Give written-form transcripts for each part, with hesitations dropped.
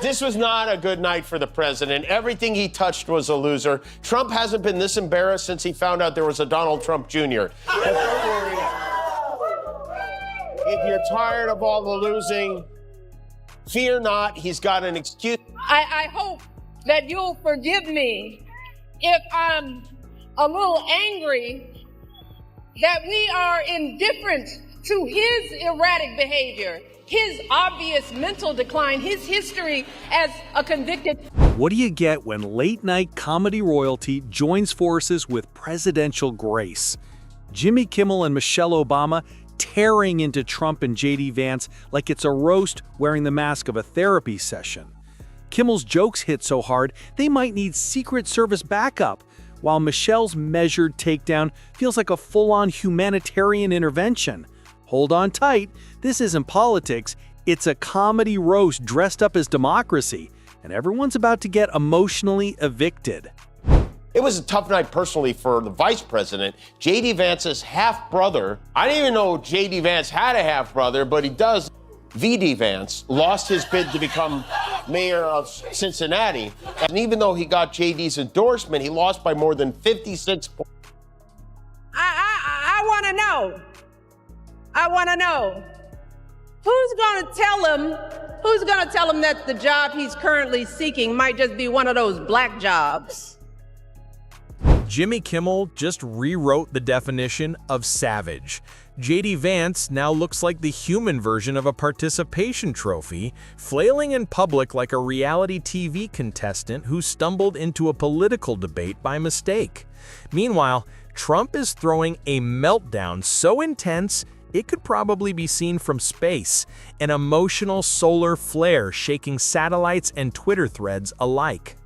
This was not a good night for the president. Everything he touched was a loser. Trump hasn't been this embarrassed since he found out there was a Donald Trump Jr. But don't worry. If you're tired of all the losing, fear not, he's got an excuse. I hope that you'll forgive me if I'm a little angry that we are indifferent to his erratic behavior, his obvious mental decline, his history as a convicted. What do you get when late-night comedy royalty joins forces with presidential grace? Jimmy Kimmel and Michelle Obama tearing into Trump and J.D. Vance like it's a roast wearing the mask of a therapy session. Kimmel's jokes hit so hard, they might need Secret Service backup, while Michelle's measured takedown feels like a full-on humanitarian intervention. Hold on tight, this isn't politics, it's a comedy roast dressed up as democracy, and everyone's about to get emotionally evicted. It was a tough night personally for the vice president, J.D. Vance's half-brother. I didn't even know J.D. Vance had a half-brother, but he does. V.D. Vance lost his bid to become mayor of Cincinnati. And even though he got J.D.'s endorsement, he lost by more than 56 points. I want to know, who's going to tell him that the job he's currently seeking might just be one of those black jobs? Jimmy Kimmel just rewrote the definition of savage. J.D. Vance now looks like the human version of a participation trophy, flailing in public like a reality TV contestant who stumbled into a political debate by mistake. Meanwhile, Trump is throwing a meltdown so intense it could probably be seen from space, an emotional solar flare shaking satellites and Twitter threads alike.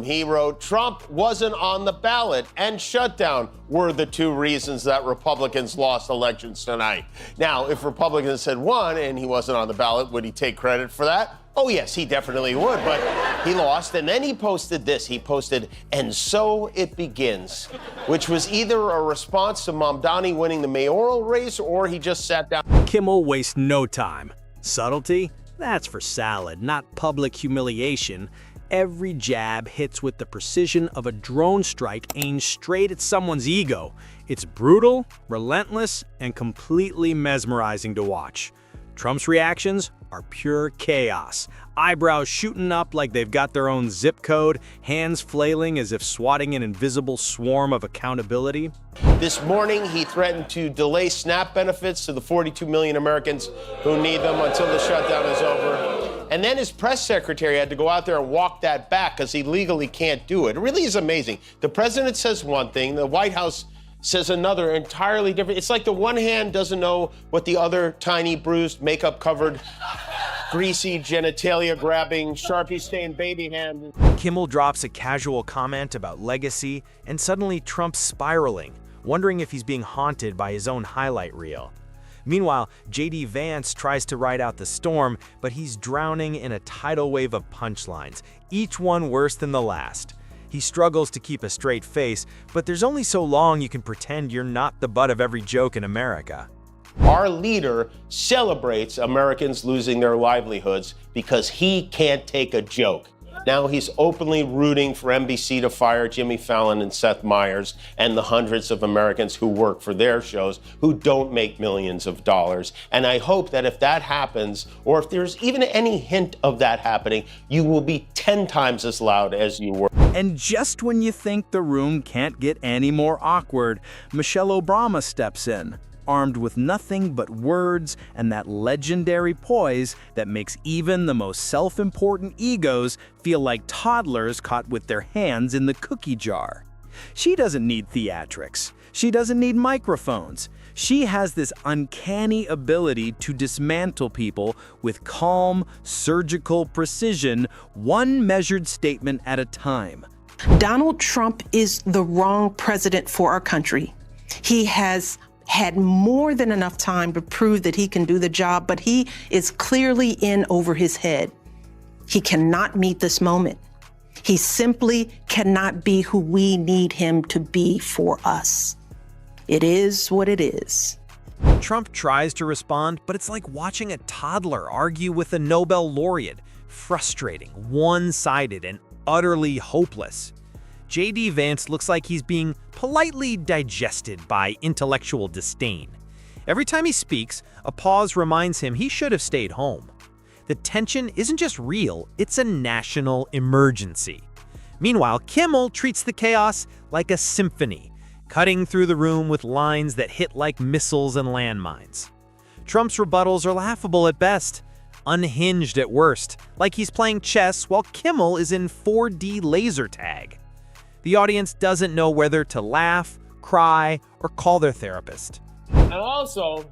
He wrote, Trump wasn't on the ballot and shutdown were the two reasons that Republicans lost elections tonight. Now, if Republicans had won and he wasn't on the ballot, would he take credit for that? Oh, yes, he definitely would, but he lost. And then he posted this. He posted, and so it begins, which was either a response to Mamdani winning the mayoral race or he just sat down. Kimmel wastes no time. Subtlety? That's for salad, not public humiliation. Every jab hits with the precision of a drone strike aimed straight at someone's ego. It's brutal, relentless, and completely mesmerizing to watch. Trump's reactions are pure chaos. Eyebrows shooting up like they've got their own zip code, hands flailing as if swatting an invisible swarm of accountability. This morning, he threatened to delay SNAP benefits to the 42 million Americans who need them until the shutdown is over. And then his press secretary had to go out there and walk that back because he legally can't do it. It really is amazing. The president says one thing, the White House says another entirely different. It's like the one hand doesn't know what the other tiny, bruised, makeup-covered, greasy, genitalia-grabbing, Sharpie-stained baby hand. Kimmel drops a casual comment about legacy, and suddenly Trump's spiraling, wondering if he's being haunted by his own highlight reel. Meanwhile, J.D. Vance tries to ride out the storm, but he's drowning in a tidal wave of punchlines, each one worse than the last. He struggles to keep a straight face, but there's only so long you can pretend you're not the butt of every joke in America. Our leader celebrates Americans losing their livelihoods because he can't take a joke. Now he's openly rooting for NBC to fire Jimmy Fallon and Seth Meyers and the hundreds of Americans who work for their shows who don't make millions of dollars. And I hope that if that happens, or if there's even any hint of that happening, you will be 10 times as loud as you were. And just when you think the room can't get any more awkward, Michelle Obama steps in, armed with nothing but words and that legendary poise that makes even the most self-important egos feel like toddlers caught with their hands in the cookie jar. She doesn't need theatrics. She doesn't need microphones. She has this uncanny ability to dismantle people with calm, surgical precision, one measured statement at a time. Donald Trump is the wrong president for our country. He has had more than enough time to prove that he can do the job, but he is clearly in over his head. He cannot meet this moment. He simply cannot be who we need him to be for us. It is what it is. Trump tries to respond, but it's like watching a toddler argue with a Nobel laureate, frustrating, one-sided, and utterly hopeless. J.D. Vance looks like he's being politely digested by intellectual disdain. Every time he speaks, a pause reminds him he should have stayed home. The tension isn't just real, it's a national emergency. Meanwhile, Kimmel treats the chaos like a symphony, cutting through the room with lines that hit like missiles and landmines. Trump's rebuttals are laughable at best, unhinged at worst, like he's playing chess while Kimmel is in 4D laser tag. The audience doesn't know whether to laugh, cry, or call their therapist. And also,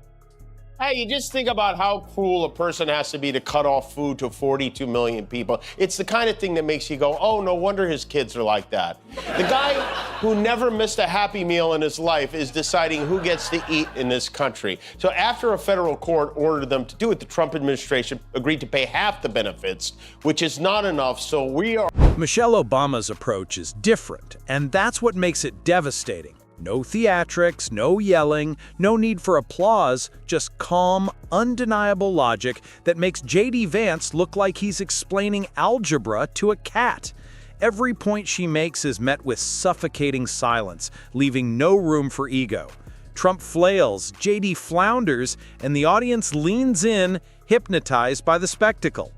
hey, you just think about how cruel a person has to be to cut off food to 42 million people. It's the kind of thing that makes you go, oh, no wonder his kids are like that. The guy who never missed a Happy Meal in his life is deciding who gets to eat in this country. So after a federal court ordered them to do it, the Trump administration agreed to pay half the benefits, which is not enough, so we are... Michelle Obama's approach is different, and that's what makes it devastating. No theatrics, no yelling, no need for applause, just calm, undeniable logic that makes J.D. Vance look like he's explaining algebra to a cat. Every point she makes is met with suffocating silence, leaving no room for ego. Trump flails, J.D. flounders, and the audience leans in, hypnotized by the spectacle.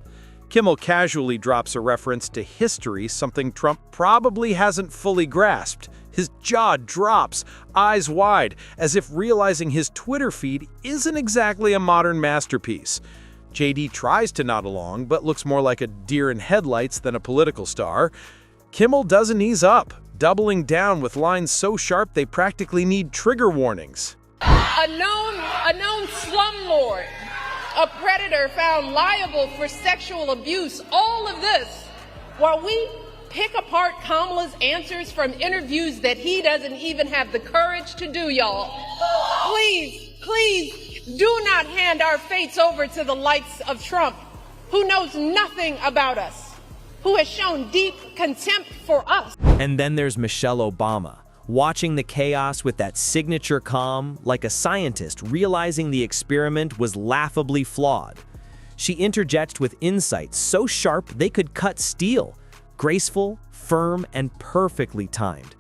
Kimmel casually drops a reference to history, something Trump probably hasn't fully grasped. His jaw drops, eyes wide, as if realizing his Twitter feed isn't exactly a modern masterpiece. JD tries to nod along, but looks more like a deer in headlights than a political star. Kimmel doesn't ease up, doubling down with lines so sharp they practically need trigger warnings. A known slumlord, a predator found liable for sexual abuse, all of this while we pick apart Kamala's answers from interviews that he doesn't even have the courage to do, y'all. Please, do not hand our fates over to the likes of Trump, who knows nothing about us, who has shown deep contempt for us. And then there's Michelle Obama, watching the chaos with that signature calm, like a scientist realizing the experiment was laughably flawed. She interjects with insights so sharp they could cut steel. Graceful, firm, and perfectly timed.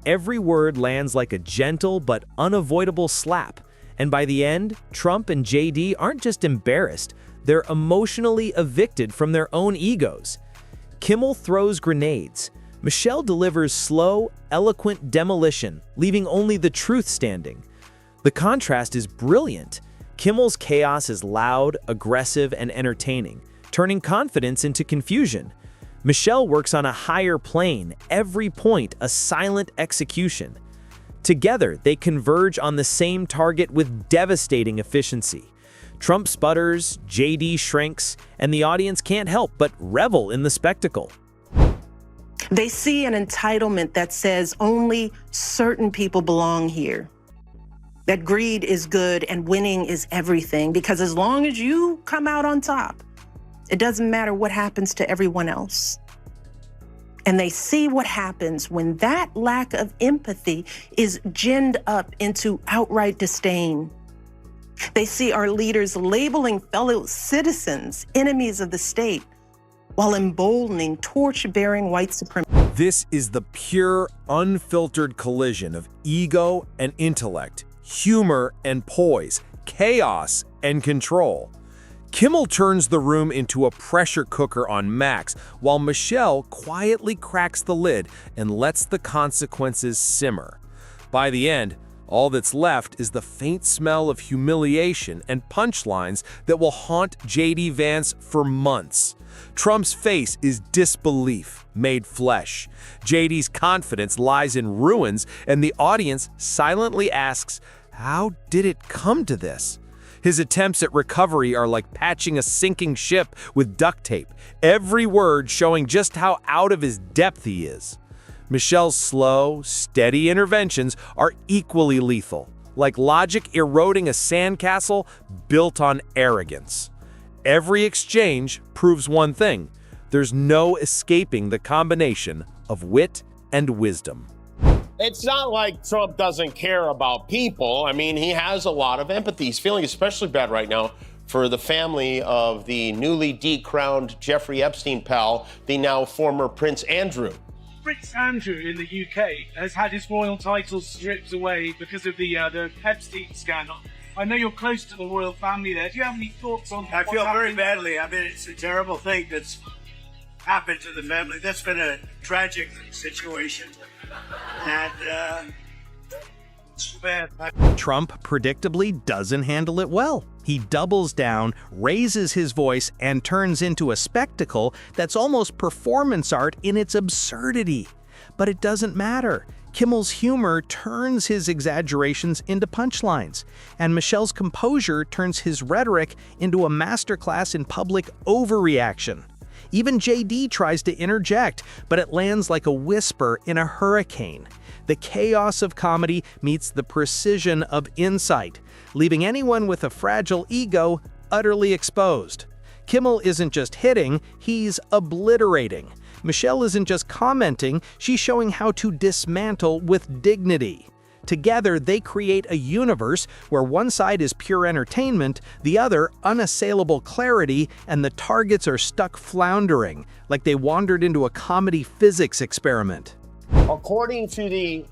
Every word lands like a gentle but unavoidable slap, and by the end, Trump and JD aren't just embarrassed, they're emotionally evicted from their own egos. Kimmel throws grenades. Michelle delivers slow, eloquent demolition, leaving only the truth standing. The contrast is brilliant. Kimmel's chaos is loud, aggressive, and entertaining, turning confidence into confusion. Michelle works on a higher plane, every point a silent execution. Together, they converge on the same target with devastating efficiency. Trump sputters, JD shrinks, and the audience can't help but revel in the spectacle. They see an entitlement that says only certain people belong here. That greed is good and winning is everything, because as long as you come out on top, it doesn't matter what happens to everyone else. And they see what happens when that lack of empathy is ginned up into outright disdain. They see our leaders labeling fellow citizens enemies of the state while emboldening torch-bearing white supremacy. This is the pure, unfiltered collision of ego and intellect, humor and poise, chaos and control. Kimmel turns the room into a pressure cooker on max, while Michelle quietly cracks the lid and lets the consequences simmer. By the end, all that's left is the faint smell of humiliation and punchlines that will haunt J.D. Vance for months. Trump's face is disbelief made flesh. JD's confidence lies in ruins, and the audience silently asks, how did it come to this? His attempts at recovery are like patching a sinking ship with duct tape, every word showing just how out of his depth he is. Michelle's slow, steady interventions are equally lethal, like logic eroding a sandcastle built on arrogance. Every exchange proves one thing: there's no escaping the combination of wit and wisdom. It's not like Trump doesn't care about people. I mean, he has a lot of empathy. He's feeling especially bad right now for the family of the newly decrowned Jeffrey Epstein pal, the now former Prince Andrew. Prince Andrew in the UK has had his royal titles stripped away because of the Epstein scandal. I know you're close to the royal family there. Do you have any thoughts on I feel very badly. I mean, it's a terrible thing that's happened to the family. That's been a tragic situation. And it's bad. Trump predictably doesn't handle it well. He doubles down, raises his voice, and turns into a spectacle that's almost performance art in its absurdity. But it doesn't matter. Kimmel's humor turns his exaggerations into punchlines, and Michelle's composure turns his rhetoric into a masterclass in public overreaction. Even JD tries to interject, but it lands like a whisper in a hurricane. The chaos of comedy meets the precision of insight, leaving anyone with a fragile ego utterly exposed. Kimmel isn't just hitting, he's obliterating. Michelle isn't just commenting, she's showing how to dismantle with dignity. Together, they create a universe where one side is pure entertainment, the other unassailable clarity, and the targets are stuck floundering, like they wandered into a comedy physics experiment. According to the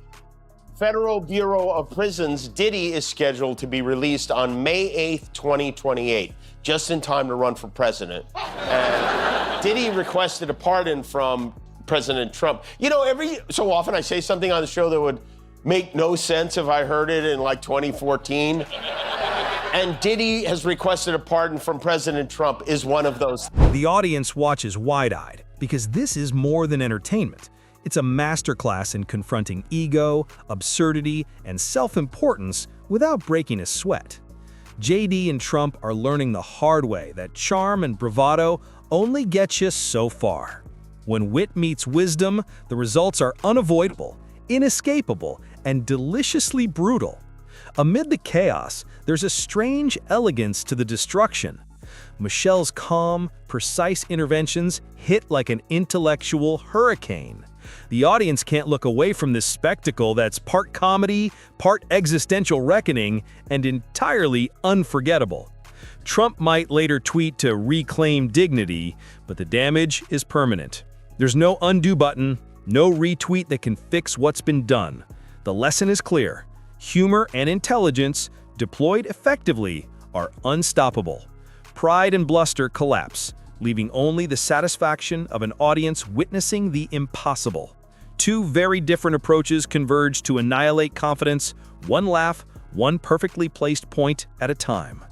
Federal Bureau of Prisons, Diddy is scheduled to be released on May 8th, 2028, just in time to run for president. And Diddy requested a pardon from President Trump. You know, every so often I say something on the show that would make no sense if I heard it in like 2014. And Diddy has requested a pardon from President Trump is one of those. The audience watches wide-eyed because this is more than entertainment. It's a masterclass in confronting ego, absurdity, and self-importance without breaking a sweat. JD and Trump are learning the hard way that charm and bravado only get you so far. When wit meets wisdom, the results are unavoidable, inescapable, and deliciously brutal. Amid the chaos, there's a strange elegance to the destruction. Michelle's calm, precise interventions hit like an intellectual hurricane. The audience can't look away from this spectacle that's part comedy, part existential reckoning, and entirely unforgettable. Trump might later tweet to reclaim dignity, but the damage is permanent. There's no undo button, no retweet that can fix what's been done. The lesson is clear. Humor and intelligence, deployed effectively, are unstoppable. Pride and bluster collapse, leaving only the satisfaction of an audience witnessing the impossible. Two very different approaches converge to annihilate confidence, one laugh, one perfectly placed point at a time.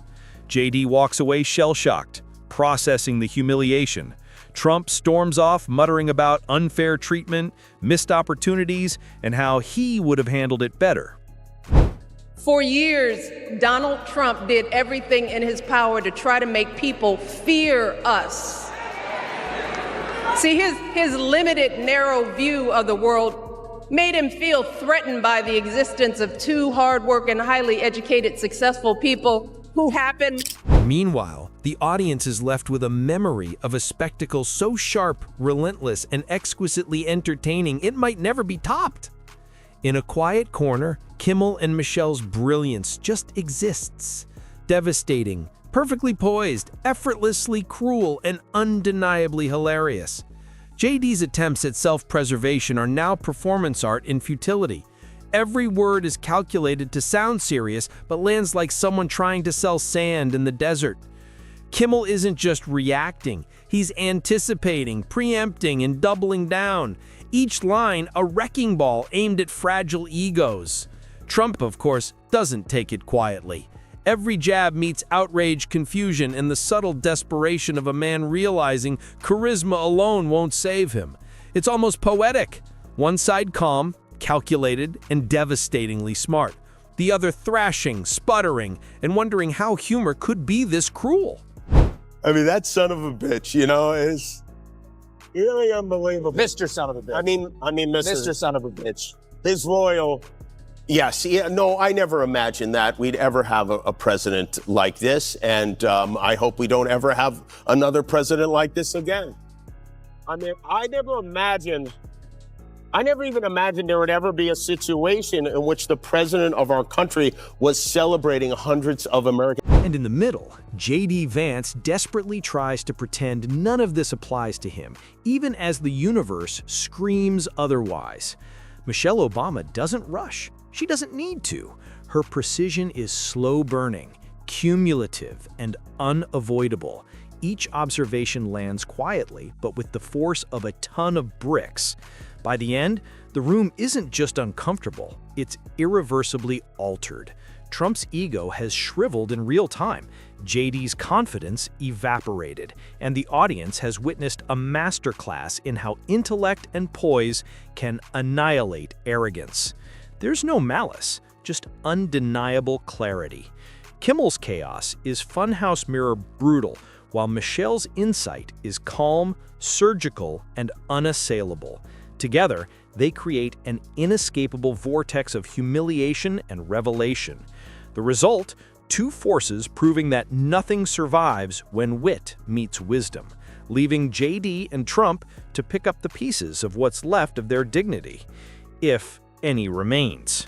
JD walks away shell-shocked, processing the humiliation. Trump storms off, muttering about unfair treatment, missed opportunities, and how he would have handled it better. For years, Donald Trump did everything in his power to try to make people fear us. See, his limited, narrow view of the world made him feel threatened by the existence of two hard-working, highly educated, successful people who happen. Meanwhile, the audience is left with a memory of a spectacle so sharp, relentless, and exquisitely entertaining it might never be topped. In a quiet corner, Kimmel and Michelle's brilliance just exists. Devastating, perfectly poised, effortlessly cruel, and undeniably hilarious. JD's attempts at self-preservation are now performance art in futility. Every word is calculated to sound serious, but lands like someone trying to sell sand in the desert. Kimmel isn't just reacting, he's anticipating, preempting, and doubling down. Each line a wrecking ball aimed at fragile egos. Trump, of course, doesn't take it quietly. Every jab meets outrage, confusion, and the subtle desperation of a man realizing charisma alone won't save him. It's almost poetic. One side calm, calculated, and devastatingly smart. The other thrashing, sputtering, and wondering how humor could be this cruel. I mean, that son of a bitch, you know, is really unbelievable. Mr. Son of a Bitch. I mean, Mr. Son of a Bitch. his loyal. Yes, yeah, no, I never imagined that we'd ever have a president like this, and I hope we don't ever have another president like this again. I mean, I never imagined I never even imagined there would ever be a situation in which the president of our country was celebrating hundreds of Americans. And in the middle, J.D. Vance desperately tries to pretend none of this applies to him, even as the universe screams otherwise. Michelle Obama doesn't rush. She doesn't need to. Her precision is slow burning, cumulative, and unavoidable. Each observation lands quietly, but with the force of a ton of bricks. By the end, the room isn't just uncomfortable, it's irreversibly altered. Trump's ego has shriveled in real time, JD's confidence evaporated, and the audience has witnessed a masterclass in how intellect and poise can annihilate arrogance. There's no malice, just undeniable clarity. Kimmel's chaos is funhouse mirror brutal, while Michelle's insight is calm, surgical, and unassailable. Together, they create an inescapable vortex of humiliation and revelation. The result? Two forces proving that nothing survives when wit meets wisdom, leaving JD and Trump to pick up the pieces of what's left of their dignity, if any remains.